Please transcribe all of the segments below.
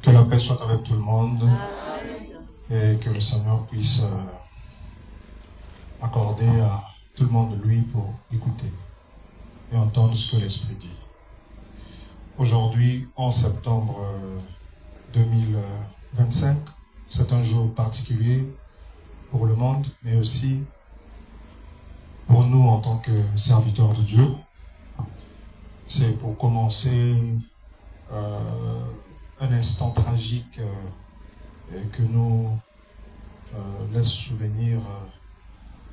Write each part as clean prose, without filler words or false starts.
Que la paix soit avec tout le monde et que le Seigneur puisse accorder à tout le monde lui pour écouter et entendre ce que l'Esprit dit. Aujourd'hui, 11 septembre 2025, c'est un jour particulier pour le monde, mais aussi pour nous en tant que serviteurs de Dieu. C'est pour commencer un instant tragique que nous laisse souvenir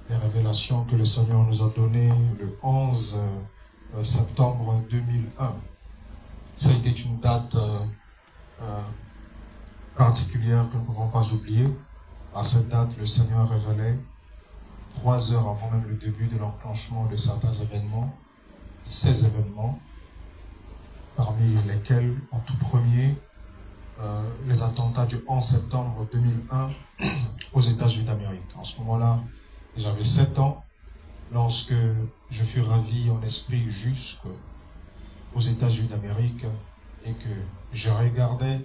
les révélations que le Seigneur nous a données le 11 septembre 2001. Ça a été une date particulière que nous ne pouvons pas oublier. À cette date, le Seigneur révélait, 3 heures avant même le début de l'enclenchement de certains événements, 16 événements, parmi lesquels, en tout premier, les attentats du 11 septembre 2001 aux États-Unis d'Amérique. En ce moment-là, j'avais 7 ans lorsque je fus ravi en esprit jusqu'aux États-Unis d'Amérique et que je regardais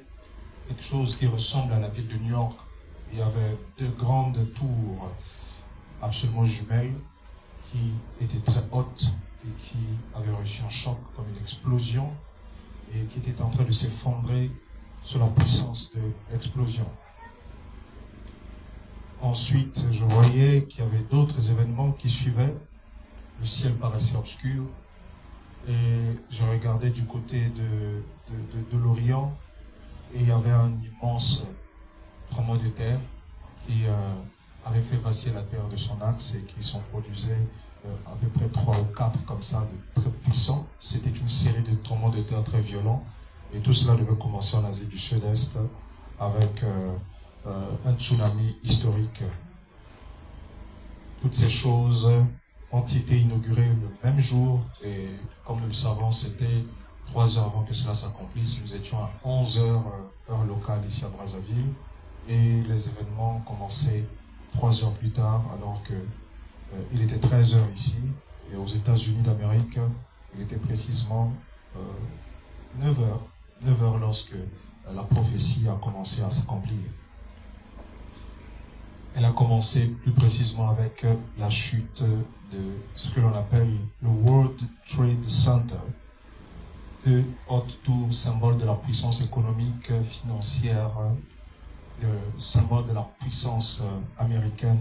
quelque chose qui ressemble à la ville de New York. Il y avait 2 grandes tours absolument jumelles qui étaient très hautes et qui avaient reçu un choc comme une explosion et qui étaient en train de s'effondrer sous la puissance de l'explosion. Ensuite, je voyais qu'il y avait d'autres événements qui suivaient. Le ciel paraissait obscur et je regardais du côté de l'Orient et il y avait un immense tremblement de terre qui avait fait vaciller la terre de son axe et qui s'en produisait à peu près 3 ou 4 comme ça, de très puissants. C'était une série de tremblements de terre très violents et tout cela devait commencer en Asie du Sud-Est avec un tsunami historique. Toutes ces choses ont été inaugurées le même jour et comme nous le savons, c'était 3 heures avant que cela s'accomplisse. Nous étions à 11 heures, heure locale ici à Brazzaville et les événements commençaient 3 heures plus tard alors que il était 13 heures ici et aux États-Unis d'Amérique, il était précisément 9 heures lorsque la prophétie a commencé à s'accomplir. Elle a commencé plus précisément avec la chute de ce que l'on appelle le World Trade Center, de haute tour, symbole de la puissance économique, financière, symbole de la puissance américaine.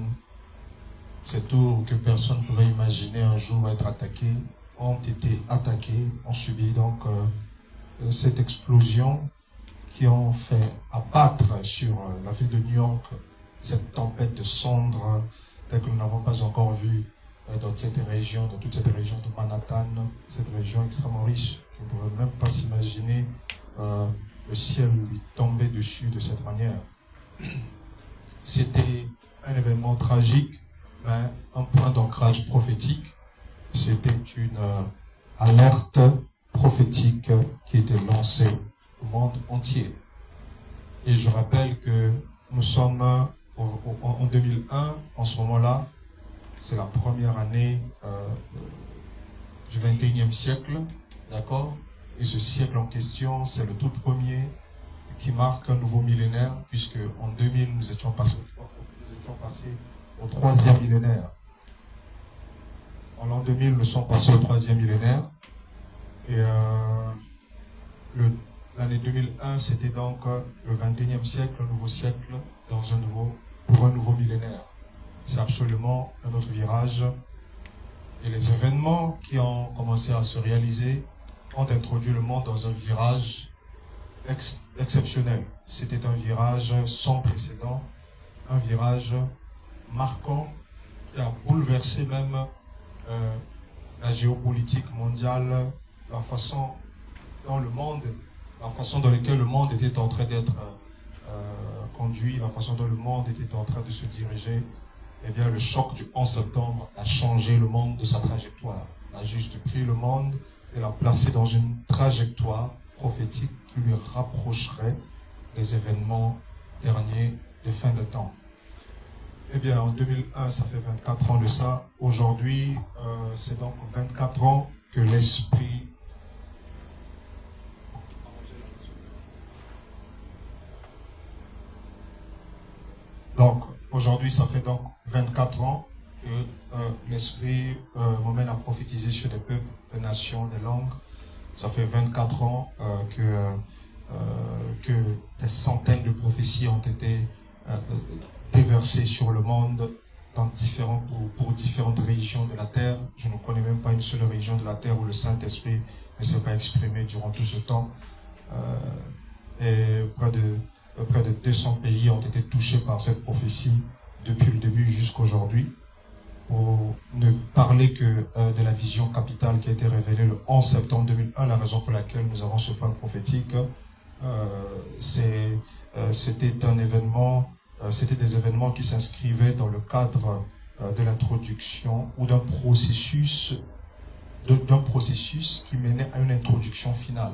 Ces tours que personne ne pouvait imaginer un jour être attaquées, ont été attaquées, ont subi donc cette explosion qui ont fait abattre sur la ville de New York cette tempête de cendres telle que nous n'avons pas encore vu dans cette région, dans toute cette région de Manhattan, cette région extrêmement riche. On ne pouvait même pas s'imaginer le ciel lui tomber dessus de cette manière. C'était un événement tragique, mais un point d'ancrage prophétique. C'était une alerte prophétique qui était lancée au monde entier. Et je rappelle que nous sommes en 2001, en ce moment-là, c'est la première année du 21e siècle, d'accord? Et ce siècle en question, c'est le tout premier qui marque un nouveau millénaire, puisque en 2000, nous étions passés au 3e millénaire. En l'an 2000, nous sommes passés au 3e millénaire. Et l'année 2001, c'était donc le 21e siècle, un nouveau siècle, pour un nouveau millénaire. C'est absolument un autre virage. Et les événements qui ont commencé à se réaliser ont introduit le monde dans un virage exceptionnel. C'était un virage sans précédent, un virage marquant qui a bouleversé même la géopolitique mondiale, la façon dans laquelle le monde était en train d'être conduit, la façon dont le monde était en train de se diriger. Eh bien, le choc du 11 septembre a changé le monde de sa trajectoire. A juste pris le monde et l'a placé dans une trajectoire prophétique qui lui rapprocherait des événements derniers de fin de temps. Eh bien, en 2001, ça fait 24 ans de ça. Aujourd'hui, c'est donc 24 ans que l'Esprit... Donc, aujourd'hui, ça fait donc 24 ans que l'Esprit m'emmène à prophétiser sur des peuples, des nations, des langues. Ça fait 24 ans que des centaines de prophéties ont été déversées sur le monde dans pour différentes régions de la terre. Je ne connais même pas une seule région de la terre où le Saint-Esprit ne s'est pas exprimé durant tout ce temps. Et près de 200 pays ont été touchés par cette prophétie depuis le début jusqu'aujourd'hui. Pour ne parler que de la vision capitale qui a été révélée le 11 septembre 2001, la raison pour laquelle nous avons ce point prophétique, c'était un événement, c'était des événements qui s'inscrivaient dans le cadre de l'introduction ou d'un processus qui menait à une introduction finale.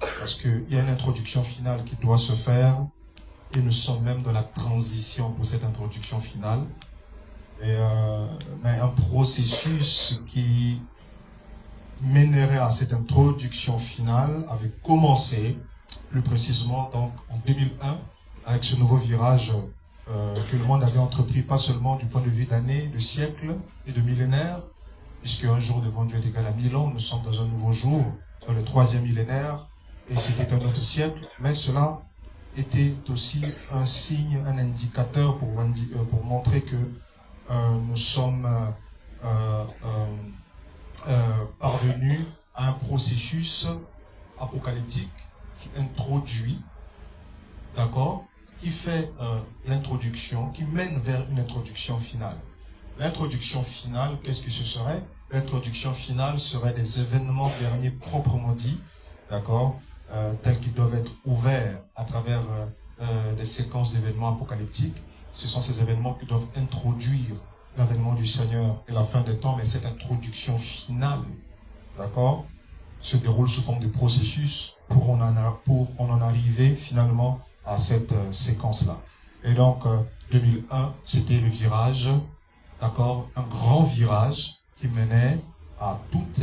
Parce qu'il y a une introduction finale qui doit se faire et nous sommes même dans la transition pour cette introduction finale. Mais un processus qui mènerait à cette introduction finale avait commencé plus précisément donc en 2001 avec ce nouveau virage que le monde avait entrepris, pas seulement du point de vue d'années, de siècles et de millénaires, puisque un jour devant Dieu est égal à 1000 ans, nous sommes dans un nouveau jour, dans le 3e millénaire, et c'était un autre siècle, mais cela était aussi un signe, un indicateur pour montrer que nous sommes parvenus à un processus apocalyptique qui introduit, d'accord, qui fait l'introduction, qui mène vers une introduction finale. L'introduction finale, qu'est-ce que ce serait? L'introduction finale serait des événements derniers proprement dits, d'accord, tels qu'ils doivent être ouverts à travers des séquences d'événements apocalyptiques. Ce sont ces événements qui doivent introduire l'avènement du Seigneur et la fin des temps, mais cette introduction finale, d'accord, se déroule sous forme de processus pour en arriver finalement à cette séquence-là. Et donc, 2001, c'était le virage, d'accord, un grand virage qui menait à toutes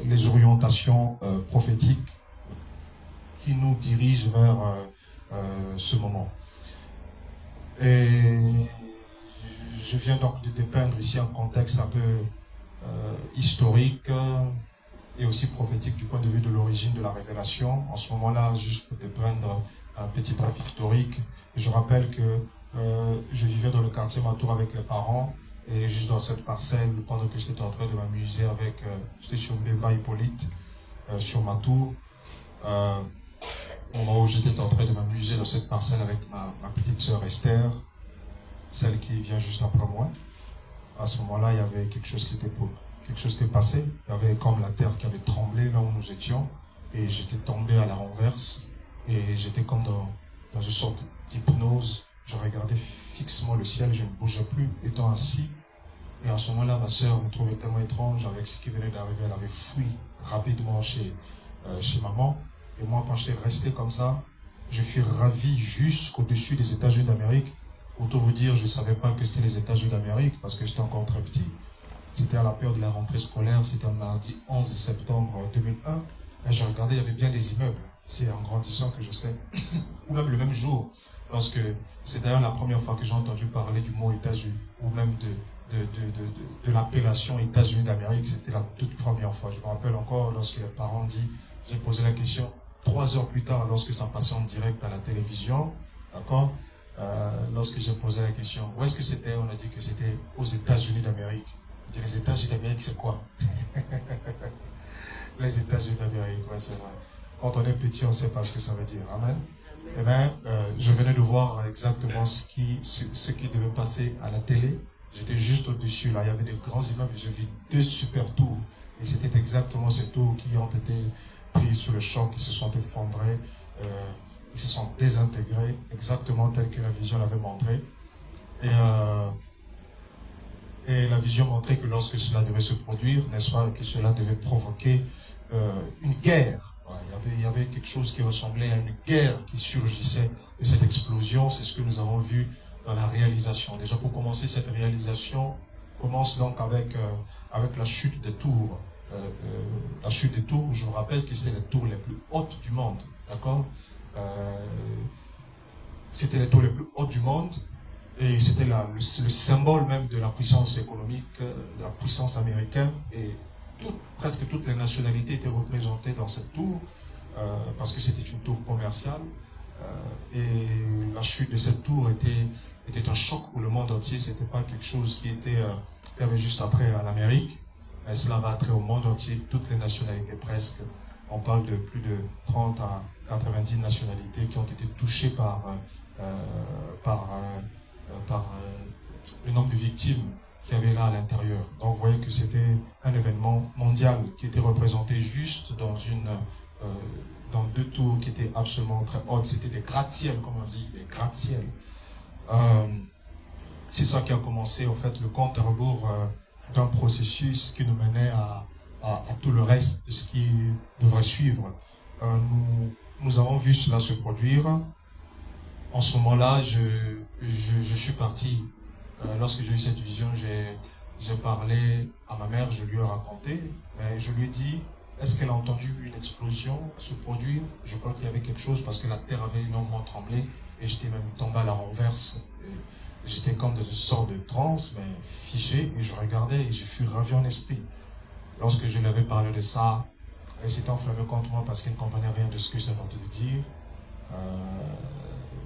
les orientations prophétiques qui nous dirigent vers ce moment. Et je viens donc de dépeindre ici un contexte un peu historique et aussi prophétique du point de vue de l'origine de la révélation. En ce moment-là, juste pour dépeindre un petit bref historique, je rappelle que je vivais dans le quartier Matour avec les parents, et juste dans cette parcelle, pendant que j'étais en train de m'amuser avec, j'étais sur Mbemba Hippolyte, sur Matour, au moment où j'étais en train de m'amuser dans cette parcelle avec ma petite sœur Esther, celle qui vient juste après moi. À ce moment-là, il y avait quelque chose qui était passé. Il y avait comme la terre qui avait tremblé là où nous étions, et j'étais tombé à la renverse, et j'étais comme dans une sorte d'hypnose. Je regardais fixement le ciel, je ne bougeais plus, étant assis. Et à ce moment-là, ma sœur me trouvait tellement étrange avec ce qui venait d'arriver. Elle avait fui rapidement chez maman. Et moi, quand j'étais resté comme ça, je fus ravi jusqu'au-dessus des États-Unis d'Amérique. Autant vous dire, je ne savais pas que c'était les États-Unis d'Amérique parce que j'étais encore très petit. C'était à la période de la rentrée scolaire, c'était un mardi 11 septembre 2001. Et je regardais, il y avait bien des immeubles. C'est en grandissant que je sais. Ou même le même jour, lorsque c'est d'ailleurs la première fois que j'ai entendu parler du mot États-Unis, ou même de l'appellation États-Unis d'Amérique, c'était la toute première fois. Je me rappelle encore lorsque les parents disent, j'ai posé la question 3 heures plus tard, lorsque ça passait en direct à la télévision, d'accord, lorsque j'ai posé la question, où est-ce que c'était? On a dit que c'était aux États-Unis d'Amérique. J'ai dit, les États-Unis d'Amérique, c'est quoi? Les États-Unis d'Amérique, ouais, c'est vrai. Quand on est petit, on ne sait pas ce que ça veut dire. Amen. Eh bien, je venais de voir exactement ce qui devait passer à la télé. J'étais juste au-dessus, là. Il y avait des grands immeubles et j'ai vu 2 super tours. Et c'était exactement ces tours qui ont été pris sous le choc, qui se sont effondrés, qui se sont désintégrés, exactement tel que la vision l'avait montré. Et la vision montrait que lorsque cela devait se produire, n'est-ce pas, que cela devait provoquer une guerre. Voilà, il y avait quelque chose qui ressemblait à une guerre qui surgissait de cette explosion. C'est ce que nous avons vu dans la réalisation. Déjà pour commencer, cette réalisation commence donc avec la chute des tours. La chute des tours, je vous rappelle que c'est les tours les plus hautes du monde, d'accord? C'était les tours les plus hautes du monde et c'était le symbole même de la puissance économique, de la puissance américaine, et presque toutes les nationalités étaient représentées dans cette tour parce que c'était une tour commerciale et la chute de cette tour était un choc pour le monde entier. C'était pas quelque chose qui avait juste attrait à l'Amérique, mais cela va attrait au monde entier, toutes les nationalités presque. On parle de plus de 30 à 90 nationalités qui ont été touchées par le nombre de victimes qu'il y avait là à l'intérieur. Donc vous voyez que c'était un événement mondial qui était représenté juste dans deux tours qui étaient absolument très hautes. C'était des gratte-ciel, comme on dit, des gratte-ciel. C'est ça qui a commencé, en fait, le compte à rebours d'un processus qui nous menait à tout le reste de ce qui devrait suivre. Nous avons vu cela se produire. En ce moment-là, je suis parti. Lorsque j'ai eu cette vision, j'ai parlé à ma mère, je lui ai raconté, mais je lui ai dit, est-ce qu'elle a entendu une explosion se produire? Je crois qu'il y avait quelque chose parce que la terre avait énormément tremblé et j'étais même tombé à la renverse. J'étais comme dans une sorte de transe, mais figé, et je regardais et je fus ravi en esprit. Lorsque je lui avais parlé de ça, elle s'était enflammée contre moi parce qu'elle ne comprenait rien de ce que j'étais en train de dire.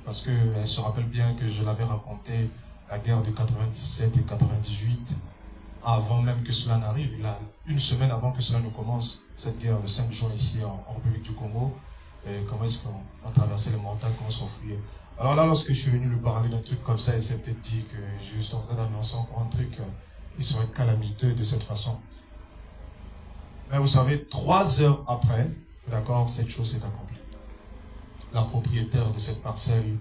Parce qu'elle se rappelle bien que je l'avais raconté la guerre de 97 et 98, avant même que cela n'arrive, une semaine avant que cela ne commence, cette guerre de 5 juin ici en République du Congo, et comment est-ce qu'on traversait les montagnes, comment on s'enfuyait. Alors là, lorsque je suis venu lui parler d'un truc comme ça, il s'est peut-être dit que je suis en train d'annoncer encore un truc qui serait calamiteux de cette façon. Mais vous savez, 3 heures après, d'accord, cette chose s'est accomplie. La propriétaire de cette parcelle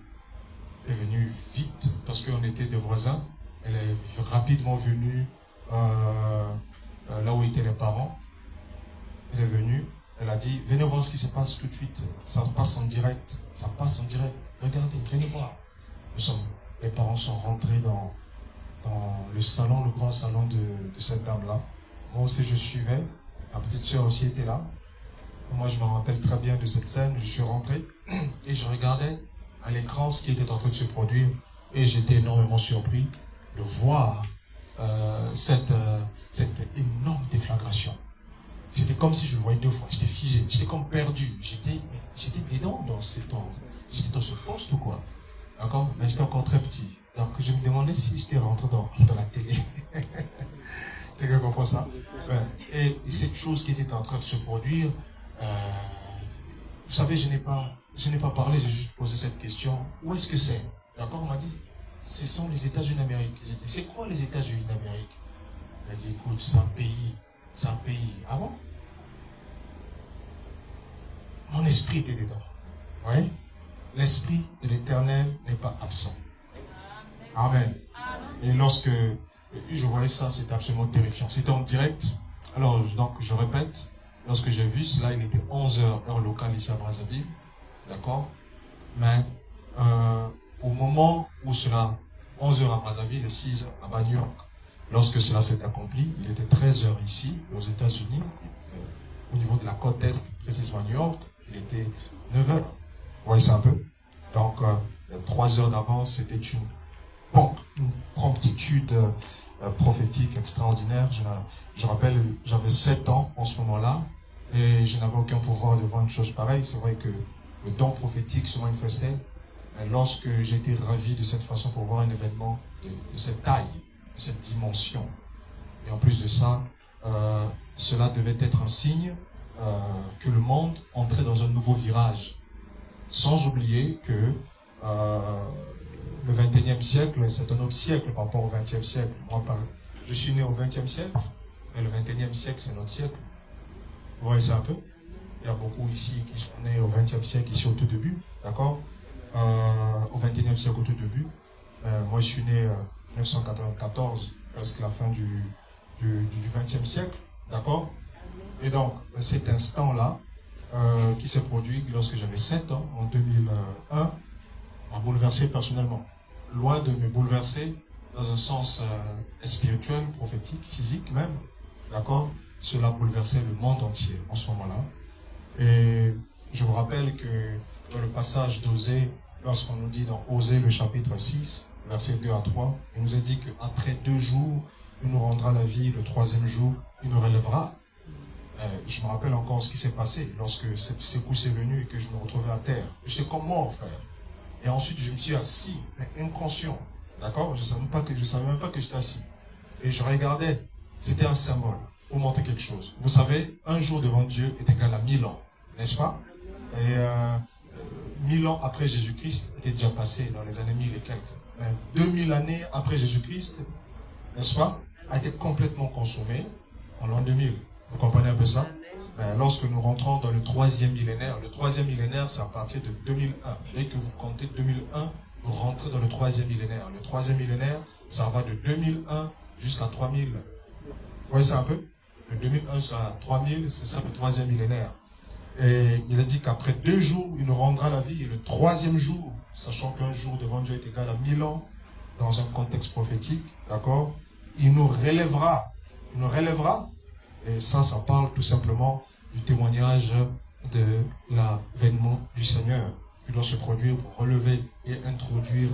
est venue vite, parce qu'on était des voisins. Elle est rapidement venue là où étaient les parents. Elle est venue, elle a dit, venez voir ce qui se passe tout de suite. Ça passe en direct, ça passe en direct. Regardez, venez voir. Les parents sont rentrés dans le salon, le grand salon de cette dame-là. Moi aussi, je suivais. Ma petite soeur aussi était là. Moi, je me rappelle très bien de cette scène. Je suis rentré et je regardais à l'écran ce qui était en train de se produire. Et j'étais énormément surpris de voir cette énorme déflagration. C'était comme si je le voyais 2 fois. J'étais figé, j'étais comme perdu. J'étais dedans j'étais dans ce poste ou quoi. D'accord? Mais j'étais encore très petit. Donc je me demandais si j'étais rentré dans la télé. Quelqu'un comprend ça? Ouais. Et cette chose qui était en train de se produire, vous savez, je n'ai pas parlé, j'ai juste posé cette question. Où est-ce que c'est? D'accord? On m'a dit, ce sont les États-Unis d'Amérique. J'ai dit, c'est quoi les États-Unis d'Amérique? Elle a dit, écoute, c'est un pays. C'est un pays. Ah bon? Mon esprit était dedans. Oui? L'esprit de l'Éternel n'est pas absent. Amen. Et lorsque je voyais ça, c'était absolument terrifiant. C'était en direct. Alors, donc, je répète, lorsque j'ai vu cela, il était 11 h, heure locale ici à Brazzaville. D'accord? Mais au moment où cela, 11 h à Brazzaville et 6 h là-bas à New York, lorsque cela s'est accompli, il était 13 h ici, aux États-Unis, au niveau de la côte Est, précisément à New York, il était 9 h. Vous voyez ça un peu? Donc, 3 heures d'avance, c'était une promptitude prophétique extraordinaire. Je rappelle, j'avais 7 ans en ce moment-là, et je n'avais aucun pouvoir de voir une chose pareille. C'est vrai que le don prophétique se manifestait lorsque j'ai été ravi de cette façon pour voir un événement de cette taille, de cette dimension. Et en plus de ça, cela devait être un signe que le monde entrait dans un nouveau virage. Sans oublier que le 21e siècle, c'est un autre siècle par rapport au 20e siècle. Moi, je suis né au 20e siècle, mais le 21e siècle, c'est notre siècle. Vous voyez ça un peu? Il y a beaucoup ici qui sont nés au 20e siècle, ici au tout début, d'accord? Au 21e siècle, au tout début. Moi, je suis né en 1994, presque la fin du 20e siècle, d'accord? Et donc, cet instant-là, qui s'est produit lorsque j'avais 7 ans, en 2001, m'a bouleversé personnellement. loin de me bouleverser dans un sens spirituel, prophétique, physique même, d'accord, cela bouleversait le monde entier en ce moment-là. Et je vous rappelle que dans le passage d'Osée, lorsqu'on nous dit dans Osée le chapitre 6, versets 2 à 3, il nous est dit qu'après 2 jours, il nous rendra la vie, le 3e jour, il nous relèvera. Je me rappelle encore ce qui s'est passé lorsque cette secousse est venue et que je me retrouvais à terre. J'étais comme mort, frère. Et ensuite, je me suis assis, mais inconscient. D'accord? Je ne savais même pas que j'étais assis. Et je regardais. C'était un symbole pour montrer quelque chose. Vous savez, un jour devant Dieu est égal à 1000 ans. N'est-ce pas? Et 1000 ans après Jésus-Christ était déjà passé dans les années 1000 et quelques. 2000 années après Jésus-Christ, n'est-ce pas, a été complètement consommé en l'an 2000. Vous comprenez un peu ça? Lorsque nous rentrons dans le 3e millénaire, le 3e millénaire, c'est à partir de 2001. Dès que vous comptez 2001, vous rentrez dans le 3e millénaire. Le 3e millénaire, ça va de 2001 jusqu'à 3000. Vous voyez ça un peu? De 2001 jusqu'à 3000, c'est ça le 3e millénaire. Et il a dit qu'après 2 jours, il nous rendra la vie. Et le 3e jour, sachant qu'un jour devant Dieu est égal à 1000 ans, dans un contexte prophétique, d'accord, il nous relèvera. Il nous relèvera. Et ça parle tout simplement du témoignage de l'avènement du Seigneur, qui doit se produire pour relever et introduire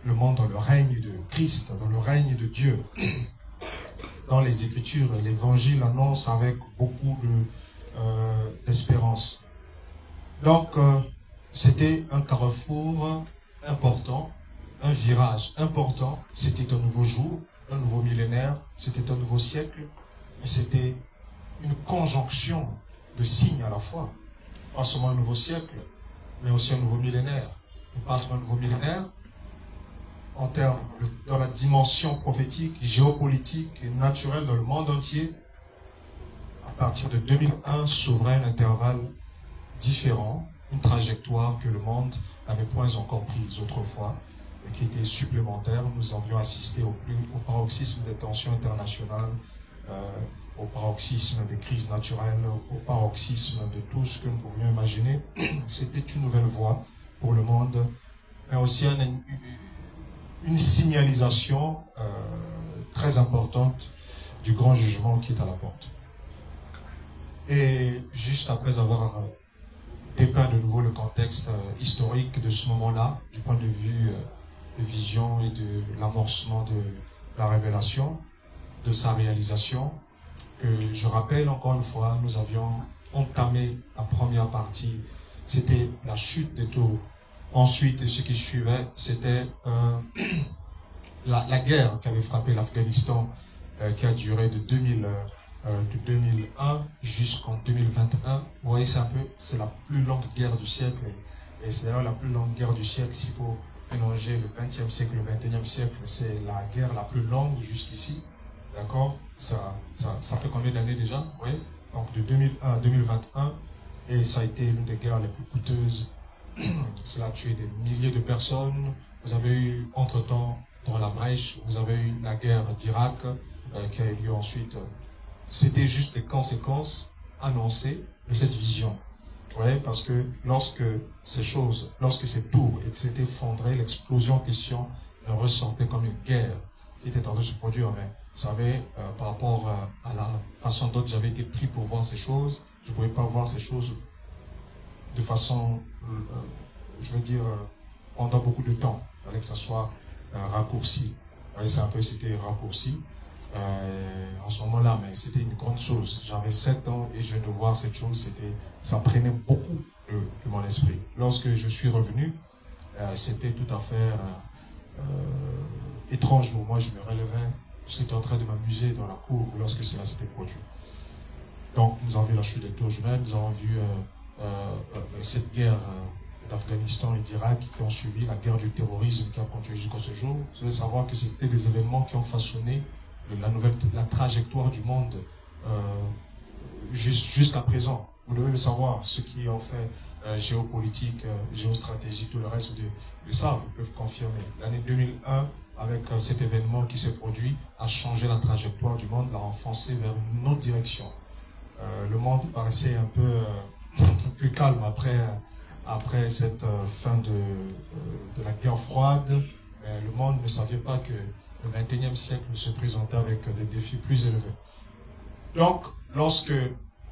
le monde dans le règne de Christ, dans le règne de Dieu. Dans les Écritures, l'Évangile annonce avec beaucoup d'espérance. Donc, c'était un carrefour important, un virage important. C'était un nouveau jour, un nouveau millénaire, c'était un nouveau siècle. Et c'était une conjonction de signes à la fois. Pas seulement un nouveau siècle, mais aussi un nouveau millénaire. Nous passons un nouveau millénaire en termes, dans la dimension prophétique, géopolitique et naturelle dans le monde entier. À partir de 2001 s'ouvrait un intervalle différent, une trajectoire que le monde n'avait point encore prise autrefois, et qui était supplémentaire. Nous avions assisté au paroxysme des tensions internationales, au paroxysme des crises naturelles, au paroxysme de tout ce que nous pouvions imaginer. C'était une nouvelle voie pour le monde, mais aussi une signalisation très importante du grand jugement qui est à la porte. Et juste après avoir dépeint de nouveau le contexte historique de ce moment-là, du point de vue de vision et de l'amorcement de la révélation, de sa réalisation, je rappelle encore une fois, nous avions entamé la première partie, c'était la chute des tours. Ensuite, ce qui suivait, c'était la guerre qui avait frappé l'Afghanistan, qui a duré de 2001 jusqu'en 2021. Vous voyez, c'est un peu, c'est la plus longue guerre du siècle. Et c'est d'ailleurs la plus longue guerre du siècle, s'il faut mélanger le 20e siècle et le 21e siècle, c'est la guerre la plus longue jusqu'ici. D'accord, ça fait combien d'années déjà? Oui. Donc de 2001 à 2021, et ça a été l'une des guerres les plus coûteuses. Cela a tué des milliers de personnes. Vous avez eu, entre-temps, dans la brèche, vous avez eu la guerre d'Irak qui a eu lieu ensuite. C'était juste des conséquences annoncées de cette vision. Oui, parce que lorsque ces choses, lorsque ces tours s'étaient effondrées, l'explosion en question ressortait comme une guerre qui était en train de se produire. Mais vous savez, par rapport à la façon dont j'avais été pris pour voir ces choses, je ne pouvais pas voir ces choses de façon, je veux dire, pendant beaucoup de temps. Il fallait que ça soit raccourci. C'est un peu, c'était raccourci en ce moment-là, mais c'était une grande chose. J'avais 7 ans et je viens de voir cette chose, ça prenait beaucoup de mon esprit. Lorsque je suis revenu, c'était tout à fait étrange pour moi. Je me relevais, j'étais en train de m'amuser dans la cour lorsque cela s'était produit. Donc nous avons vu la chute des tours jumelles, nous avons vu cette guerre d'Afghanistan et d'Irak qui ont suivi, la guerre du terrorisme qui a continué jusqu'à ce jour. Vous devez savoir que c'était des événements qui ont façonné la trajectoire du monde jusqu'à présent. Vous devez le savoir, ceux qui ont fait géopolitique, géostratégie, tout le reste le savent, peuvent confirmer. L'année 2001, avec cet événement qui s'est produit, a changé la trajectoire du monde, l'a enfoncé vers une autre direction. Le monde paraissait un peu plus calme après cette fin de la guerre froide. Mais le monde ne savait pas que le 21e siècle se présentait avec des défis plus élevés. Donc, lorsque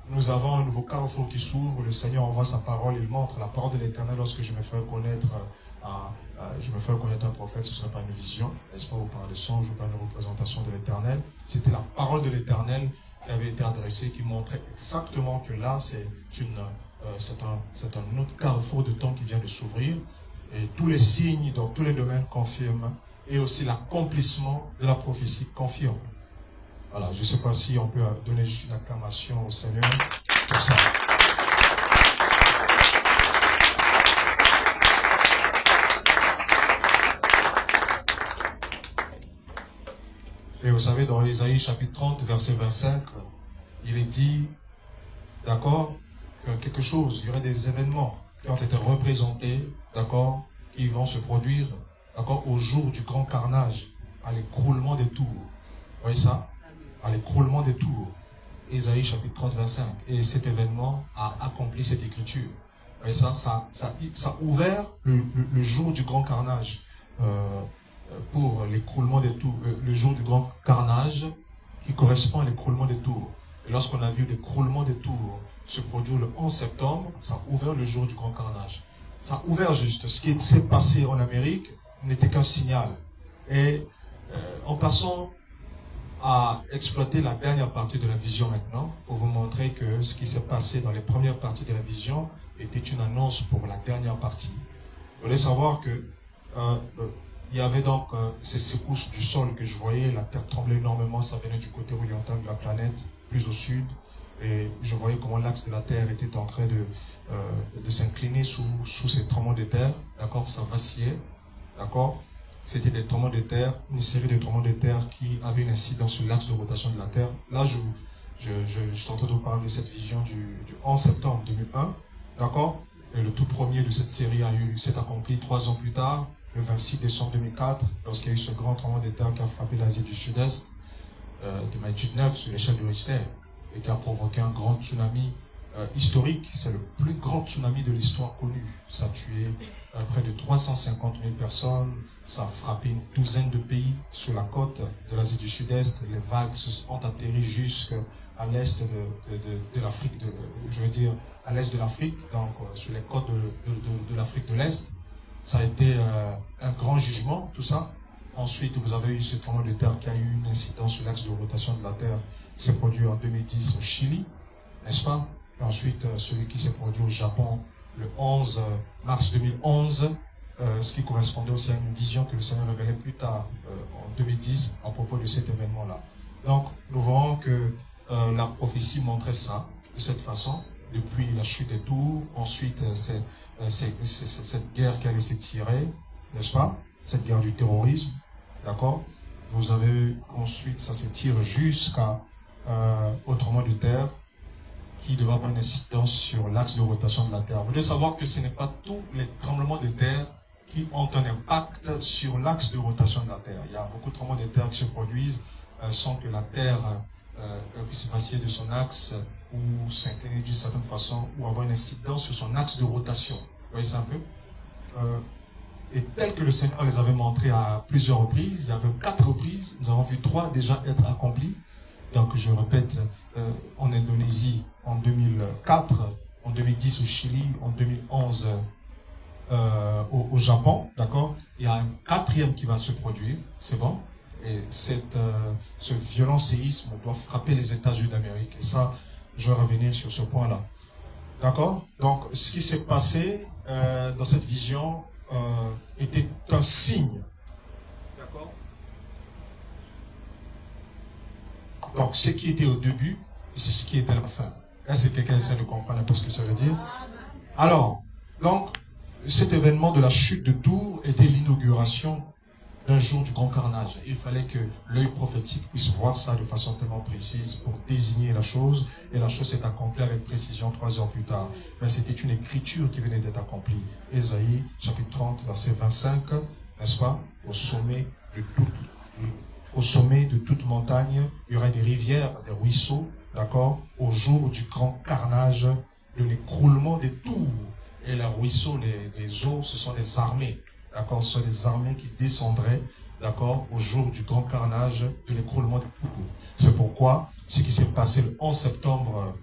nous avons un nouveau carrefour qui s'ouvre, le Seigneur envoie sa parole, il montre la parole de l'Éternel. Lorsque je me fais connaître un prophète, ce ne serait pas une vision, n'est-ce pas, ou par des songes, ou par une représentation de l'Éternel. C'était la parole de l'Éternel qui avait été adressée, qui montrait exactement que là, c'est un autre carrefour de temps qui vient de s'ouvrir. Et tous les signes dans tous les domaines confirment, et aussi l'accomplissement de la prophétie confirme. Voilà, je ne sais pas si on peut donner juste une acclamation au Seigneur pour ça. Et vous savez, dans Isaïe chapitre 30, verset 25, il est dit, d'accord, que quelque chose, il y aurait des événements qui ont été représentés, d'accord, qui vont se produire, d'accord, au jour du grand carnage, à l'écroulement des tours. Vous voyez ça? À l'écroulement des tours. Isaïe chapitre 30, 25. Et cet événement a accompli cette écriture. Vous voyez ça? Ça a ouvert le jour du grand carnage. Pour l'écroulement des tours, le jour du grand carnage qui correspond à l'écroulement des tours. Et lorsqu'on a vu l'écroulement des tours se produire le 11 septembre, ça a ouvert le jour du grand carnage. Ça a ouvert juste. Ce qui s'est passé en Amérique n'était qu'un signal. Et en passant à exploiter la dernière partie de la vision maintenant, pour vous montrer que ce qui s'est passé dans les premières parties de la vision était une annonce pour la dernière partie. Vous voulez savoir que il y avait donc ces secousses du sol que je voyais, la terre tremblait énormément, ça venait du côté oriental de la planète, plus au sud, et je voyais comment l'axe de la terre était en train de s'incliner sous ces tremblements de terre, d'accord, ça vacillait, d'accord, c'était des tremblements de terre, une série de tremblements de terre qui avaient une incidence sur l'axe de rotation de la terre. Là, je suis en train de vous parler de cette vision du 11 septembre 2001, d'accord, et le tout premier de cette série s'est accompli 3 ans plus tard, le 26 décembre 2004, lorsqu'il y a eu ce grand tremblement de terre qui a frappé l'Asie du Sud-Est de magnitude 9 sur l'échelle de Richter et qui a provoqué un grand tsunami historique. C'est le plus grand tsunami de l'histoire connue. Ça a tué près de 350 000 personnes, ça a frappé une douzaine de pays sur la côte de l'Asie du Sud-Est. Les vagues ont atterri jusqu'à l'est de l'Afrique, je veux dire à l'est de l'Afrique, donc sur les côtes de l'Afrique de l'Est. Ça a été un grand jugement, tout ça. Ensuite, vous avez eu ce tremblement de terre qui a eu une incidence sur l'axe de rotation de la Terre, qui s'est produit en 2010 au Chili, n'est-ce pas? Et ensuite, celui qui s'est produit au Japon le 11 mars 2011, ce qui correspondait aussi à une vision que le Seigneur révélait plus tard, en 2010, à propos de cet événement-là. Donc, nous voyons que la prophétie montrait ça, de cette façon, depuis la chute des tours. Ensuite, c'est cette guerre qui allait s'étirer, n'est-ce pas? Cette guerre du terrorisme, d'accord? Vous avez ensuite, ça s'étire jusqu'à au tremblement de terre qui devrait avoir une incidence sur l'axe de rotation de la Terre. Vous devez savoir que ce n'est pas tous les tremblements de terre qui ont un impact sur l'axe de rotation de la Terre. Il y a beaucoup de tremblements de terre qui se produisent sans que la Terre puisse vaciller de son axe ou s'incliner d'une certaine façon ou avoir une incidence sur son axe de rotation. Vous voyez ça un peu? Et tel que le Seigneur les avait montrés à plusieurs reprises, il y avait 4 reprises, nous avons vu 3 déjà être accomplies. Donc je répète, en Indonésie en 2004, en 2010 au Chili, en 2011 au Japon, d'accord? Il y a un 4e qui va se produire, c'est bon? Et ce violent séisme doit frapper les États-Unis d'Amérique. Et ça, je vais revenir sur ce point-là. D'accord? Donc, ce qui s'est passé dans cette vision était un signe. D'accord? Donc, ce qui était au début, c'est ce qui était à la fin. Est-ce que quelqu'un essaie de comprendre un peu ce que ça veut dire? Alors, donc, cet événement de la chute de Tours était l'inauguration d'un jour du grand carnage. Il fallait que l'œil prophétique puisse voir ça de façon tellement précise pour désigner la chose. Et la chose s'est accomplie avec précision 3 heures plus tard. Mais c'était une écriture qui venait d'être accomplie. Ésaïe, chapitre 30, verset 25, n'est-ce pas? Au sommet de toute montagne, il y aurait des rivières, des ruisseaux, d'accord? Au jour du grand carnage, de l'écroulement des tours. Et les ruisseaux, les eaux, ce sont les armées. d'accord, ce sont des armées qui descendraient, d'accord, au jour du grand carnage de l'écroulement des Poudous. C'est pourquoi ce qui s'est passé le 11 septembre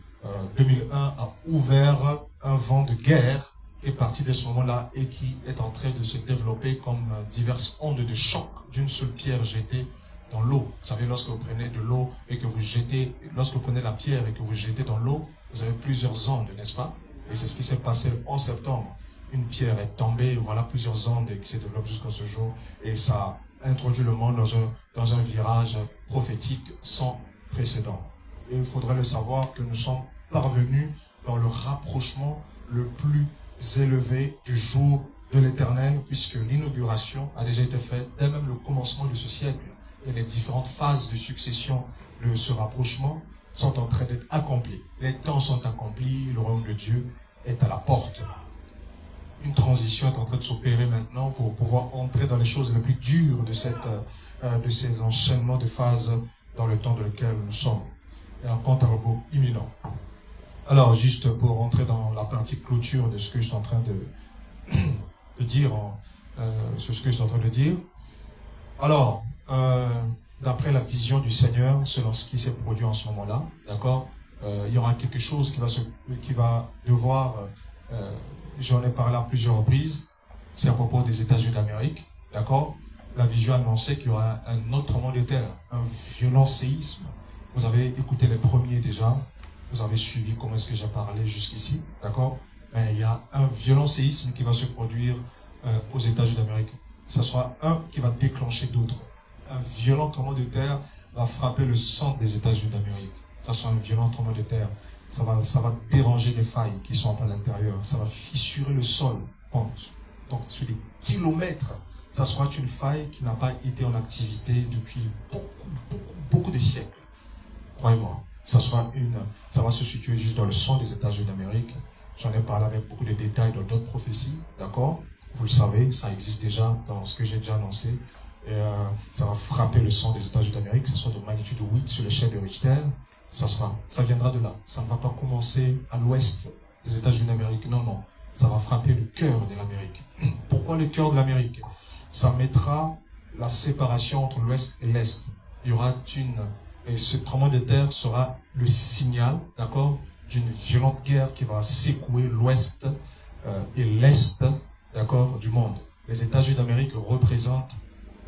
2001 a ouvert un vent de guerre qui est parti de ce moment-là et qui est en train de se développer comme diverses ondes de choc d'une seule pierre jetée dans l'eau. Vous savez, lorsque vous prenez de l'eau et que vous jetez, lorsque vous prenez la pierre et que vous jetez dans l'eau, vous avez plusieurs ondes, n'est-ce pas? Et c'est ce qui s'est passé le 11 septembre. Une pierre est tombée, et voilà plusieurs ondes qui se développent jusqu'à ce jour. Et ça a introduit le monde dans un virage prophétique sans précédent. Et il faudrait le savoir que nous sommes parvenus dans le rapprochement le plus élevé du jour de l'Éternel, puisque l'inauguration a déjà été faite dès même le commencement de ce siècle. Et les différentes phases de succession de ce rapprochement sont en train d'être accomplies. Les temps sont accomplis, le royaume de Dieu est à la porte. Une transition est en train de s'opérer maintenant pour pouvoir entrer dans les choses les plus dures de ces enchaînements de phases dans le temps dans lequel nous sommes. Et un compte à rebours imminent. Alors, juste pour rentrer dans la partie clôture de ce que je suis en train de dire, sur ce que je suis en train de dire. Alors, d'après la vision du Seigneur, selon ce qui s'est produit en ce moment-là, d'accord, il y aura quelque chose qui va devoir, j'en ai parlé à plusieurs reprises, c'est à propos des États-Unis d'Amérique, d'accord. La vision annonçait qu'il y aura un autre tremblement de terre, un violent séisme. Vous avez écouté les premiers déjà, vous avez suivi comment est-ce que j'ai parlé jusqu'ici, d'accord. Mais il y a un violent séisme qui va se produire aux États-Unis d'Amérique. Ce sera un qui va déclencher d'autres. Un violent tremblement de terre va frapper le centre des États-Unis d'Amérique. Ça sera un violent tremblement de terre. Ça va déranger des failles qui sont à l'intérieur. Ça va fissurer le sol. Donc, sur des kilomètres, ça sera une faille qui n'a pas été en activité depuis beaucoup de siècles. Croyez-moi. Ça va se situer juste dans le centre des États-Unis d'Amérique. J'en ai parlé avec beaucoup de détails dans d'autres prophéties. D'accord? Vous le savez, ça existe déjà dans ce que j'ai déjà annoncé. Et ça va frapper le centre des États-Unis d'Amérique. Ça sera de magnitude 8 sur l'échelle de Richter. Ça viendra de là. Ça ne va pas commencer à l'ouest des États-Unis d'Amérique. Non, non. Ça va frapper le cœur de l'Amérique. Pourquoi le cœur de l'Amérique? Ça mettra la séparation entre l'ouest et l'est. Il y aura et ce tremblement de terre sera le signal, d'accord, d'une violente guerre qui va secouer l'ouest et l'est, d'accord, du monde. Les États-Unis d'Amérique représentent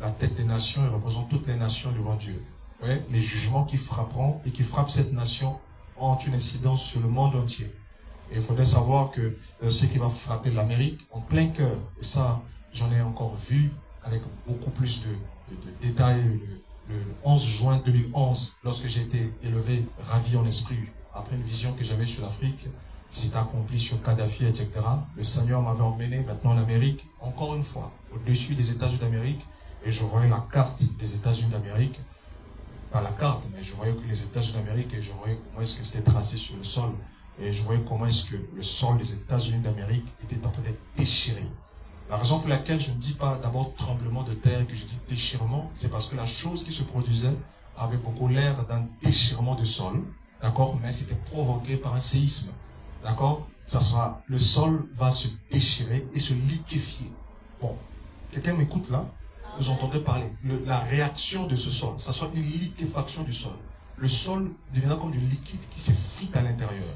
la tête des nations et représentent toutes les nations devant Dieu. Ouais, les jugements qui frapperont et qui frappent cette nation ont une incidence sur le monde entier. Et il faudrait savoir que ce qui va frapper l'Amérique en plein cœur, et ça, j'en ai encore vu avec beaucoup plus de détails le 11 juin 2011, lorsque j'ai été élevé, ravi en esprit, après une vision que j'avais sur l'Afrique, qui s'est accomplie sur Kadhafi, etc. Le Seigneur m'avait emmené maintenant en Amérique, encore une fois, au-dessus des États-Unis d'Amérique, et je voyais la carte des États-Unis d'Amérique, pas la carte, mais je voyais que les États-Unis d'Amérique, et je voyais comment est-ce que c'était tracé sur le sol, et je voyais comment est-ce que le sol des États-Unis d'Amérique était en train d'être déchiré. La raison pour laquelle je ne dis pas d'abord tremblement de terre, que je dis déchirement, c'est parce que la chose qui se produisait avait beaucoup l'air d'un déchirement de sol, d'accord, mais c'était provoqué par un séisme, d'accord. Le sol va se déchirer et se liquéfier. Bon, quelqu'un m'écoute là? Vous entendez parler. La réaction de ce sol, ça sera une liquéfaction du sol. Le sol deviendra comme du liquide qui s'effrite à l'intérieur.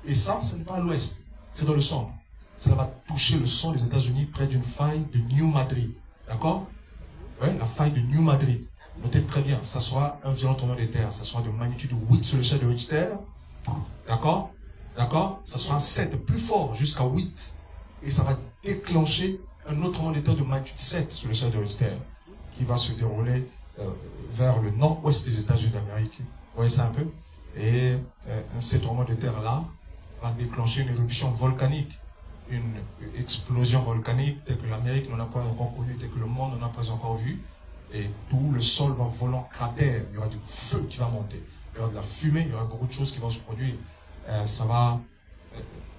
Et ça, ce n'est pas à l'ouest, c'est dans le centre. Cela va toucher le centre des États-Unis près d'une faille de New Madrid. D'accord? Oui, la faille de New Madrid. Notez très bien, ça sera un violent tremblement de terre. Ça sera de magnitude 8 sur l'échelle de Richter. D'accord? D'accord? Ça sera 7, plus fort, jusqu'à 8. Et ça va déclencher un autre tremblement de terre de magnitude 7 sur l'échelle de Richter, qui va se dérouler vers le nord-ouest des États-Unis d'Amérique. Vous voyez ça un peu? Et ce tremblement de terre-là va déclencher une éruption volcanique, une explosion volcanique telle que l'Amérique n'en a pas encore connue, telle que le monde n'en a pas encore vu. Et tout le sol va voler en cratère. Il y aura du feu qui va monter. Il y aura de la fumée, il y aura beaucoup de choses qui vont se produire.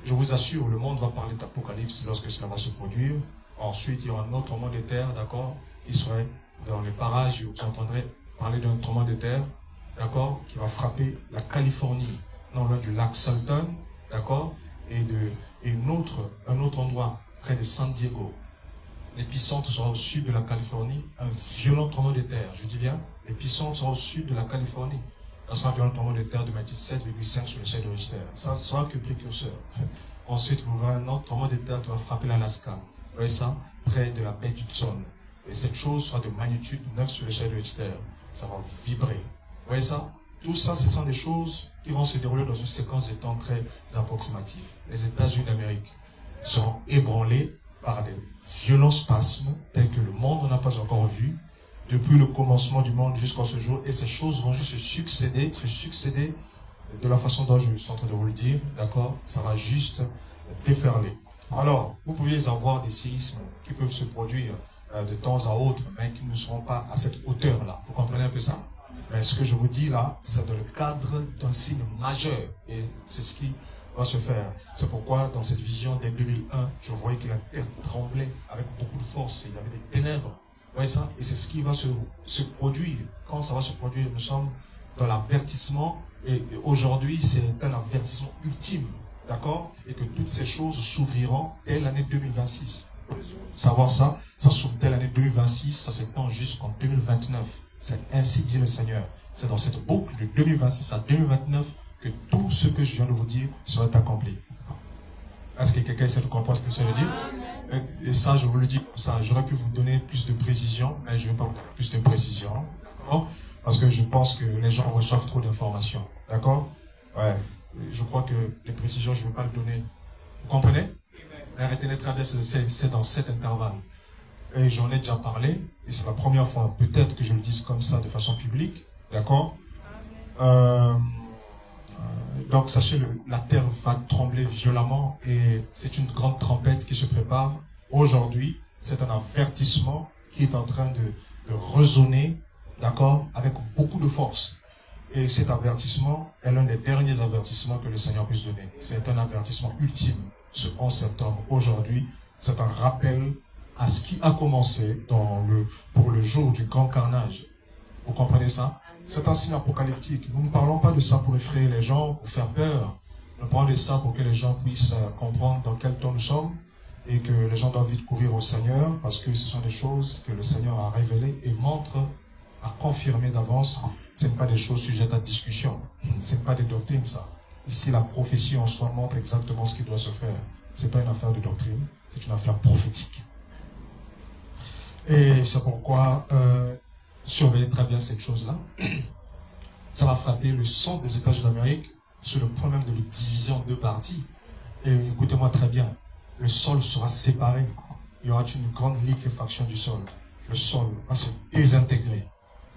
Je vous assure, le monde va parler d'Apocalypse lorsque cela va se produire. Ensuite, il y aura un autre tremblement de terre, d'accord, qui serait dans les parages où vous entendrez parler d'un tremblement de terre, d'accord, qui va frapper la Californie, non loin du lac Salton, d'accord, et un autre endroit près de San Diego. l'épicentre sera au sud de la Californie, un violent tremblement de terre. Je dis bien, l'épicentre sera au sud de la Californie. Ça sera un violent tremblement de terre de magnitude 7,5 sur l'échelle de Richter. Ça sera que précurseur. Ensuite, vous verrez un autre tremblement de terre qui va frapper l'Alaska. Vous voyez ça? Près de la baie d'Hudson. Et cette chose sera de magnitude 9 sur l'échelle de Richter. Ça va vibrer. Vous voyez ça? Tout ça, ce sont des choses qui vont se dérouler dans une séquence de temps très approximative. Les États-Unis d'Amérique seront ébranlés par des violents spasmes tels que le monde n'a pas encore vu depuis le commencement du monde jusqu'à ce jour. Et ces choses vont juste se succéder de la façon dont je suis en train de vous le dire. D'accord? Ça va juste déferler. Alors, vous pouvez avoir des séismes qui peuvent se produire de temps à autre, mais qui ne seront pas à cette hauteur-là. Vous comprenez un peu ça? Mais ce que je vous dis là, c'est dans le cadre d'un signe majeur. Et c'est ce qui va se faire. C'est pourquoi, dans cette vision dès 2001, je voyais que la terre tremblait avec beaucoup de force. Il y avait des ténèbres. Vous voyez ça? Et c'est ce qui va se produire. Quand ça va se produire, nous sommes dans l'avertissement. Et aujourd'hui, c'est un avertissement ultime. D'accord? Et que toutes ces choses s'ouvriront dès l'année 2026. Savoir ça, ça s'ouvre dès l'année 2026, ça s'étend jusqu'en 2029. C'est ainsi dit le Seigneur. C'est dans cette boucle de 2026 à 2029 que tout ce que je viens de vous dire sera accompli. Est-ce que quelqu'un essaie de comprendre ce que ça veut dire? Et ça, je vous le dis comme ça. J'aurais pu vous donner plus de précision, mais je ne vais pas vous donner plus de précision. D'accord? Parce que je pense que les gens reçoivent trop d'informations. D'accord? Ouais. Je crois que les précisions, je ne vais pas le donner. Vous comprenez? Arrêtez-les très bien, c'est dans cet intervalle. Et j'en ai déjà parlé, et c'est la première fois, peut-être que je le dise comme ça de façon publique, d'accord? Donc sachez, la terre va trembler violemment, et c'est une grande tempête qui se prépare. Aujourd'hui, c'est un avertissement qui est en train de résonner, d'accord, avec beaucoup de force. Et cet avertissement est l'un des derniers avertissements que le Seigneur puisse donner. C'est un avertissement ultime. Ce 11 septembre, aujourd'hui, c'est un rappel à ce qui a commencé pour le jour du grand carnage. Vous comprenez ça? C'est un signe apocalyptique. Nous ne parlons pas de ça pour effrayer les gens, pour faire peur. Nous parlons de ça pour que les gens puissent comprendre dans quel temps nous sommes et que les gens doivent vite courir au Seigneur parce que ce sont des choses que le Seigneur a révélées et montre, a confirmé d'avance. Ce n'est pas des choses sujettes à discussion. Ce n'est pas des doctrines, ça. Ici, la prophétie en soi montre exactement ce qui doit se faire. Ce n'est pas une affaire de doctrine, c'est une affaire prophétique. Et c'est pourquoi surveillez très bien cette chose-là. Ça va frapper le centre des États-Unis d'Amérique sur le point même de le diviser en deux parties. Et écoutez-moi très bien, le sol sera séparé. Il y aura une grande liquéfaction du sol. Le sol va se désintégrer.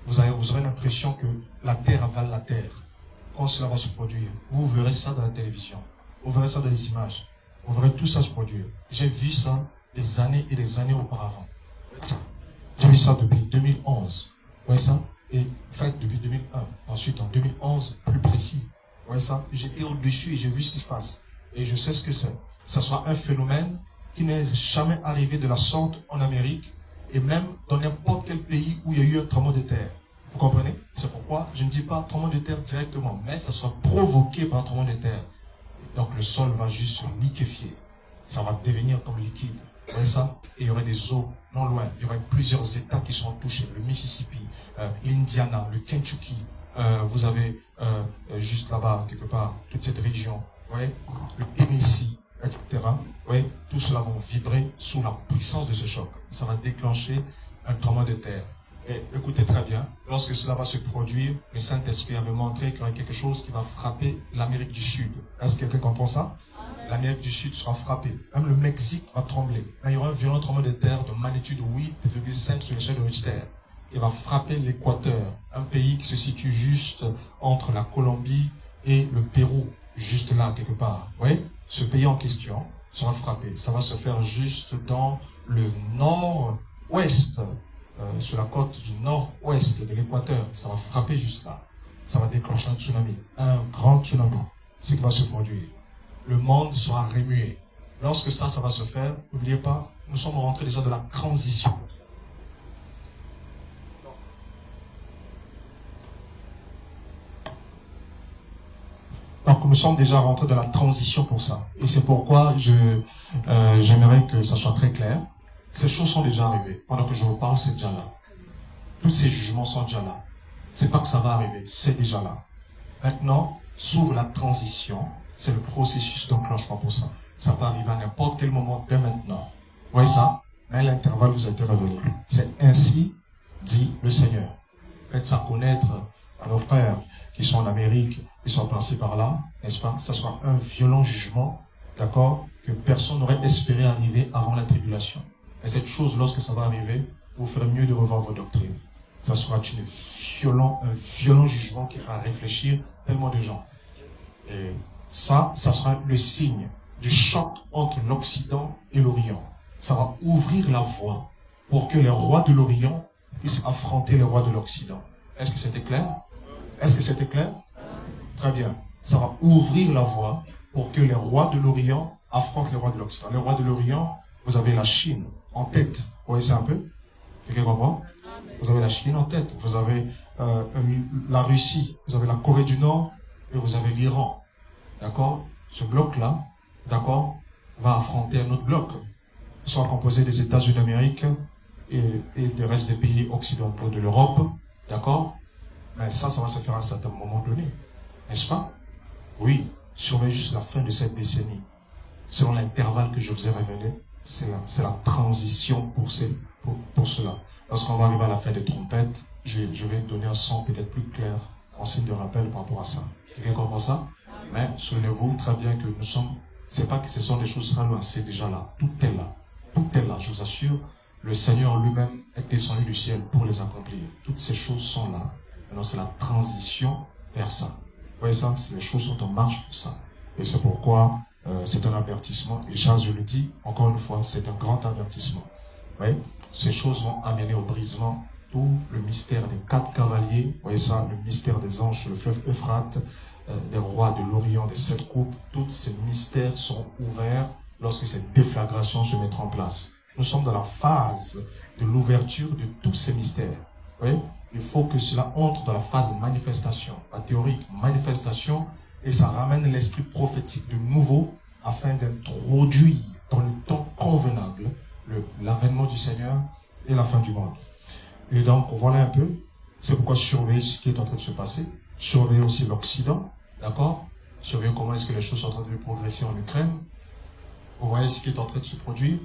Vous aurez l'impression que la terre avale la terre. Quand cela va se produire, vous verrez ça dans la télévision. Vous verrez ça dans les images. Vous verrez tout ça se produire. J'ai vu ça des années et des années auparavant. J'ai vu ça depuis 2011. Vous voyez ça? Et en fait, depuis 2001. Ensuite, en 2011, plus précis. Vous voyez ça? J'étais au-dessus et j'ai vu ce qui se passe. Et je sais ce que c'est. Ça sera un phénomène qui n'est jamais arrivé de la sorte en Amérique et même dans n'importe quel pays où il y a eu un tremblement de terre. Vous comprenez? C'est pourquoi je ne dis pas tremblement de terre directement, mais ça sera provoqué par un tremblement de terre. Donc le sol va juste se liquéfier. Ça va devenir comme liquide. Vous voyez ça? Et il y aurait des eaux non loin. Il y aurait plusieurs États qui seront touchés. Le Mississippi, l'Indiana, le Kentucky. Vous avez juste là-bas, quelque part, toute cette région. Vous voyez? Le Tennessee, etc. Vous voyez? Tout cela va vibrer sous la puissance de ce choc. Ça va déclencher un tremblement de terre. Et écoutez très bien, lorsque cela va se produire, le Saint-Esprit avait montré qu'il y aurait quelque chose qui va frapper l'Amérique du Sud. Est-ce que quelqu'un comprend ça? L'Amérique du Sud sera frappée. Même le Mexique va trembler. Il y aura un violent tremblement de terre de magnitude 8,5 sur l'échelle de Richter. Il va frapper l'Équateur, un pays qui se situe juste entre la Colombie et le Pérou, juste là, quelque part. Vous voyez? Ce pays en question sera frappé. Ça va se faire juste dans le nord-ouest, sur la côte du nord-ouest de l'Équateur. Ça va frapper juste là. Ça va déclencher un tsunami, un grand tsunami. C'est ce qui va se produire. Le monde sera remué. Lorsque ça va se faire, n'oubliez pas, nous sommes rentrés déjà dans la transition. Donc nous sommes déjà rentrés dans la transition pour ça. Et c'est pourquoi j'aimerais que ça soit très clair. Ces choses sont déjà arrivées. Pendant que je vous parle, c'est déjà là. Tous ces jugements sont déjà là. C'est pas que ça va arriver, c'est déjà là. Maintenant, s'ouvre la transition. C'est le processus d'enclenchement pour ça. Ça peut arriver à n'importe quel moment dès maintenant. Vous voyez ça? Mais l'intervalle vous a été révélé. C'est ainsi dit le Seigneur. Faites ça connaître à nos frères qui sont en Amérique, qui sont passés par là, n'est-ce pas? Ça sera un violent jugement, d'accord, que personne n'aurait espéré arriver avant la tribulation. Et cette chose, lorsque ça va arriver, vous ferez mieux de revoir vos doctrines. Ça sera un violent jugement qui fera réfléchir tellement de gens. Et ça sera le signe du choc entre l'Occident et l'Orient. Ça va ouvrir la voie pour que les rois de l'Orient puissent affronter les rois de l'Occident. Est-ce que c'était clair? Est-ce que c'était clair? Très bien. Ça va ouvrir la voie pour que les rois de l'Orient affrontent les rois de l'Occident. Les rois de l'Orient, vous avez la Chine en tête. Vous voyez ça un peu? Quelqu'un comprend? Vous avez la Chine en tête. Vous avez la Russie. Vous avez la Corée du Nord. Et vous avez l'Iran. D'accord? Ce bloc-là, d'accord, va affronter un autre bloc, soit composé des États-Unis d'Amérique et des restes des pays occidentaux de l'Europe. D'accord? Mais ça va se faire à un certain moment donné. N'est-ce pas? Oui. Surveillez juste la fin de cette décennie. Selon l'intervalle que je vous ai révélé, c'est la transition pour cela. Lorsqu'on va arriver à la fin des trompettes, je vais donner un son peut-être plus clair, en signe de rappel par rapport à ça. Quelqu'un comprend ça? Mais souvenez-vous très bien que nous sommes, c'est pas que ce sont des choses très loin, c'est déjà là. Tout est là. Tout est là, je vous assure. Le Seigneur lui-même est descendu du ciel pour les accomplir. Toutes ces choses sont là. Maintenant, c'est la transition vers ça. Vous voyez ça? Les choses sont en marche pour ça. Et c'est pourquoi c'est un avertissement. Et Charles, je le dis, encore une fois, c'est un grand avertissement. Vous voyez? Ces choses vont amener au brisement tout le mystère des 4 cavaliers. Vous voyez ça? Le mystère des anges sur le fleuve Euphrate, des rois de l'Orient, des 7 coupes. Tous ces mystères sont ouverts lorsque ces déflagrations se mettront en place. Nous sommes dans la phase de l'ouverture de tous ces mystères. Vous voyez? Il faut que cela entre dans la phase de manifestation, la théorique manifestation, et ça ramène l'esprit prophétique de nouveau afin d'introduire dans le temps convenable l'avènement du Seigneur et la fin du monde. Et donc, voilà un peu, c'est pourquoi surveiller ce qui est en train de se passer, surveiller aussi l'Occident, d'accord? Surveiller comment est-ce que les choses sont en train de progresser en Ukraine. Vous voyez ce qui est en train de se produire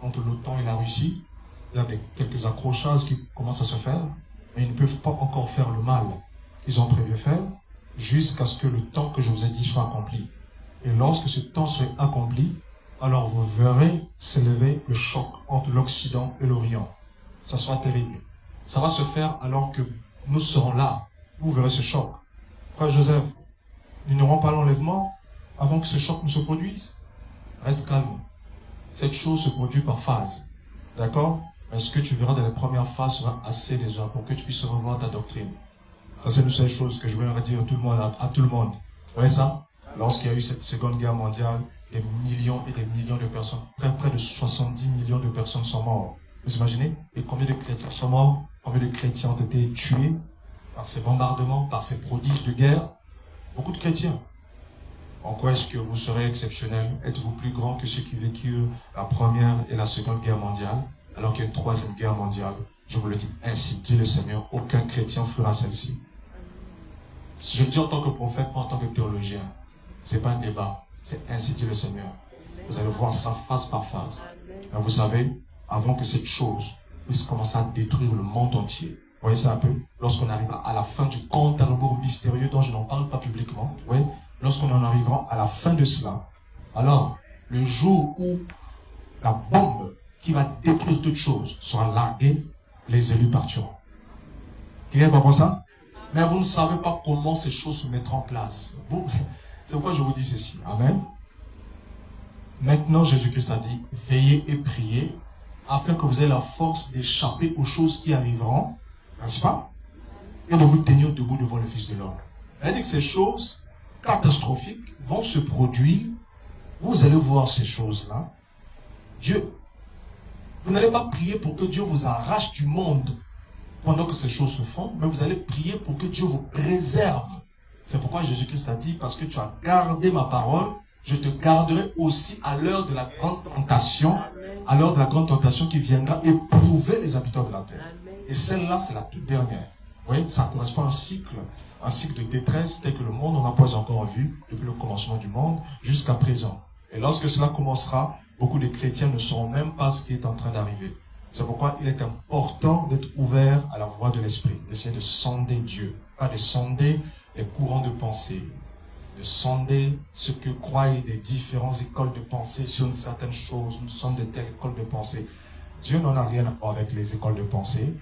entre l'OTAN et la Russie. Il y a quelques accrochages qui commencent à se faire, mais ils ne peuvent pas encore faire le mal qu'ils ont prévu faire jusqu'à ce que le temps que je vous ai dit soit accompli. Et lorsque ce temps sera accompli, alors vous verrez s'élever le choc entre l'Occident et l'Orient. Ça sera terrible. Ça va se faire alors que nous serons là. Vous verrez ce choc. Frère Joseph, nous n'aurons pas l'enlèvement avant que ce choc ne se produise. Reste calme. Cette chose se produit par phase. D'accord? Mais ce que tu verras dans les premières phases sera assez déjà pour que tu puisses revoir ta doctrine. Ça, c'est une seule chose que je voudrais dire à tout le monde. Vous voyez ça? Lorsqu'il y a eu cette seconde guerre mondiale, des millions et des millions de personnes, près de 70 millions de personnes sont mortes. Vous imaginez? Et combien de chrétiens sont morts? Combien de chrétiens ont été tués par ces bombardements, par ces prodiges de guerre? Beaucoup de chrétiens. En quoi est-ce que vous serez exceptionnel? Êtes-vous plus grand que ceux qui vécurent la première et la seconde guerre mondiale, alors qu'il y a une troisième guerre mondiale? Je vous le dis ainsi, dit le Seigneur, aucun chrétien fera celle-ci. Je le dis en tant que prophète, pas en tant que théologien. C'est pas un débat. C'est ainsi dit le Seigneur. Vous allez voir ça phase par phase. Et vous savez, avant que cette chose puisse commencer à détruire le monde entier, vous voyez ça un peu? Lorsqu'on arrivera à la fin du compte à rebours mystérieux dont je n'en parle pas publiquement, vous voyez? Lorsqu'on en arrivera à la fin de cela, alors, le jour où la bombe qui va détruire toute chose sera larguée, les élus partiront. Quelqu'un comprend ça? Mais vous ne savez pas comment ces choses se mettront en place. C'est pourquoi je vous dis ceci. Amen. Maintenant, Jésus-Christ a dit, veillez et priez, afin que vous ayez la force d'échapper aux choses qui arriveront, n'est-ce pas? Et de vous tenir debout devant le Fils de l'homme. Elle a dit que ces choses catastrophiques vont se produire. Vous allez voir ces choses-là. Dieu, vous n'allez pas prier pour que Dieu vous arrache du monde pendant que ces choses se font, mais vous allez prier pour que Dieu vous préserve. C'est pourquoi Jésus-Christ a dit, parce que tu as gardé ma parole, je te garderai aussi à l'heure de la grande tentation, à l'heure de la grande tentation qui viendra éprouver les habitants de la terre. Et celle-là, c'est la toute dernière. Vous voyez, ça correspond à un cycle de détresse tel que le monde n'a pas encore vu depuis le commencement du monde jusqu'à présent. Et lorsque cela commencera, beaucoup de chrétiens ne sauront même pas ce qui est en train d'arriver. C'est pourquoi il est important d'être ouvert à la voix de l'Esprit, d'essayer de sonder Dieu, pas de sonder les courants de pensée, de sonder ce que croient des différentes écoles de pensée sur une certaine chose. Nous sommes de telle école de pensée. Dieu n'en a rien à voir avec les écoles de pensée.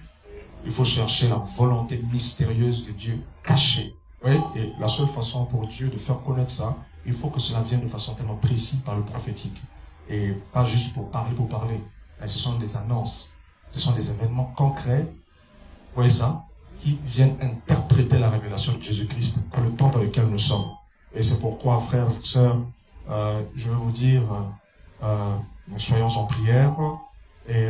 Il faut chercher la volonté mystérieuse de Dieu cachée. Oui? Et la seule façon pour Dieu de faire connaître ça, il faut que cela vienne de façon tellement précise par le prophétique. Et pas juste pour parler. Mais ce sont des annonces. Ce sont des événements concrets. Vous voyez ça? Qui viennent interpréter la révélation de Jésus-Christ pour le temps dans lequel nous sommes. Et c'est pourquoi, frères et sœurs, je vais vous dire, soyons en prière et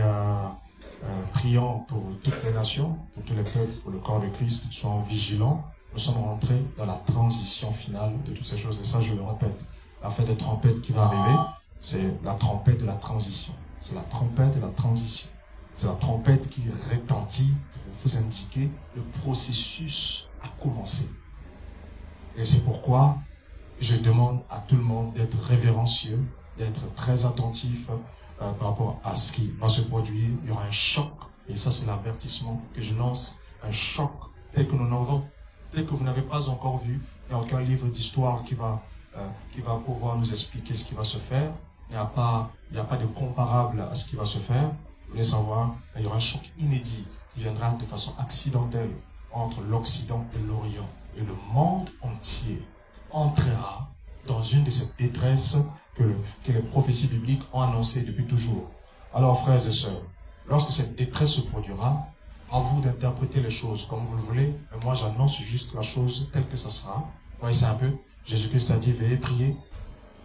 prions pour toutes les nations, pour tous les peuples, pour le corps de Christ, soyons vigilants. Nous sommes rentrés dans la transition finale de toutes ces choses. Et ça, je le répète, la fête de trompette qui va arriver, c'est la trompette de la transition. C'est la trompette de la transition. C'est la trompette qui retentit pour vous indiquer le processus a commencé. Et c'est pourquoi je demande à tout le monde d'être révérencieux, d'être très attentif par rapport à ce qui va se produire. Il y aura un choc, et ça c'est l'avertissement que je lance, un choc tel que vous n'avez pas encore vu. Il n'y a aucun livre d'histoire qui va pouvoir nous expliquer ce qui va se faire. Il n'y a pas de comparable à ce qui va se faire. Vous voulez savoir, il y aura un choc inédit qui viendra de façon accidentelle entre l'Occident et l'Orient. Et le monde entier entrera dans une de ces détresses que les prophéties bibliques ont annoncées depuis toujours. Alors, frères et sœurs, lorsque cette détresse se produira, à vous d'interpréter les choses comme vous le voulez, mais moi j'annonce juste la chose telle que ça sera. Vous voyez, c'est un peu, Jésus-Christ a dit, veillez, priez,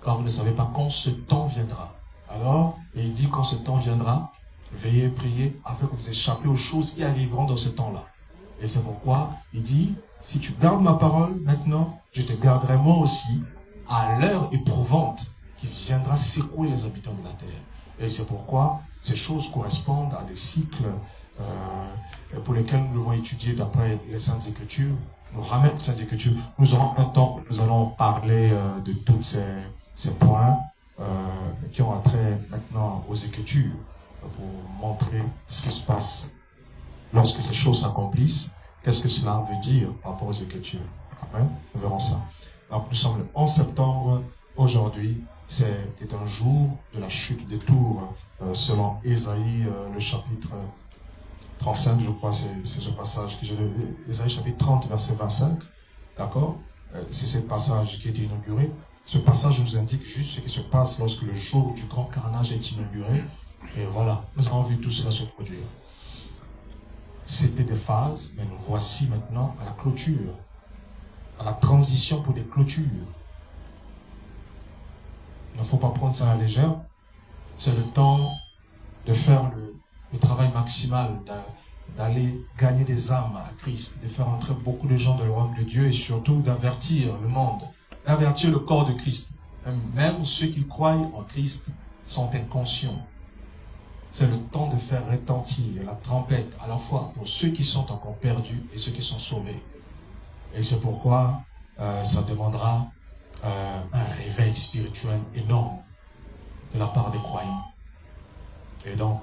car vous ne savez pas quand ce temps viendra. Alors, et il dit, quand ce temps viendra, veillez, priez, afin que vous échappez aux choses qui arriveront dans ce temps-là. Et c'est pourquoi il dit, si tu gardes ma parole maintenant, je te garderai moi aussi à l'heure éprouvante qui viendra secouer les habitants de la terre. Et c'est pourquoi ces choses correspondent à des cycles pour lesquels nous devons étudier d'après les Saintes Écritures. Nous ramènent les Saintes Écritures. Nous aurons un temps où nous allons parler de tous ces points qui ont attrait maintenant aux Écritures pour montrer ce qui se passe lorsque ces choses s'accomplissent. Qu'est-ce que cela veut dire par rapport aux Écritures? Après, nous verrons ça. Donc, nous sommes le 11 septembre. Aujourd'hui, c'était un jour de la chute des tours, selon Ésaïe, le chapitre 35, je crois, c'est ce passage que j'ai lu. Ésaïe chapitre 30, verset 25. D'accord? C'est ce passage qui a été inauguré. Ce passage nous indique juste ce qui se passe lorsque le jour du grand carnage est inauguré. Et voilà, nous avons vu tout cela se produire. C'était des phases, mais nous voici maintenant à la clôture, à la transition pour des clôtures. Il ne faut pas prendre ça à la légère. C'est le temps de faire le travail maximal, d'aller gagner des âmes à Christ, de faire entrer beaucoup de gens dans le royaume de Dieu et surtout d'avertir le monde, d'avertir le corps de Christ. Même ceux qui croient en Christ sont inconscients. C'est le temps de faire retentir la trompette à la fois pour ceux qui sont encore perdus et ceux qui sont sauvés. Et c'est pourquoi ça demandera un réveil spirituel énorme de la part des croyants. Et donc,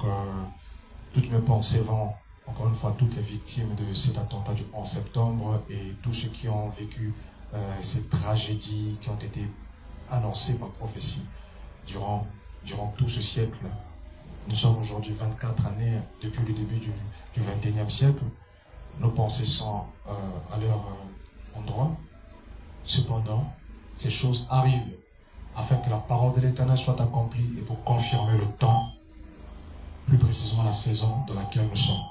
toutes mes pensées vont, encore une fois, toutes les victimes de cet attentat du 11 septembre et tous ceux qui ont vécu ces tragédies qui ont été annoncées par prophétie durant tout ce siècle. Nous sommes aujourd'hui 24 années depuis le début du 21e siècle. Nos pensées sont à leur endroit. Cependant, ces choses arrivent afin que la parole de l'Éternel soit accomplie et pour confirmer le temps, plus précisément la saison dans laquelle nous sommes.